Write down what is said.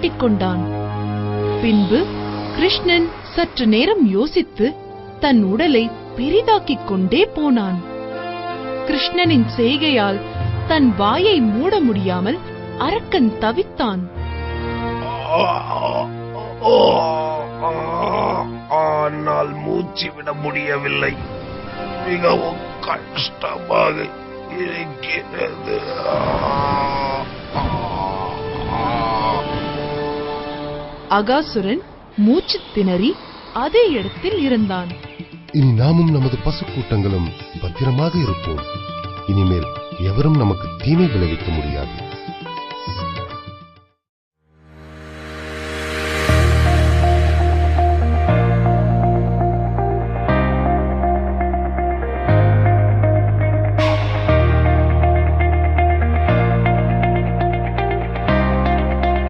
கட்டிக்கொண்டான். பின்பு கிருஷ்ணன் சற்று நேரம் யோசித்து தன் உடலை பெரிதாக்கிக் கொண்டே போனான். கிருஷ்ணனின் செய்கையால் தன் வாயை மூட முடியாமல் அரக்கன் தவித்தான். ஆனால் மூச்சு விட முடியவில்லை. மிகவும் கஷ்டமாக இருக்கிறது. அகாசுரன் மூச்சு திணறி அதே இடத்தில் இருந்தான். இனி நாமும் நமது பசுக்கூட்டங்களும் பத்திரமாக இருப்போம். இனிமேல் எவரும் நமக்கு தீமை விளைவிக்க முடியாது.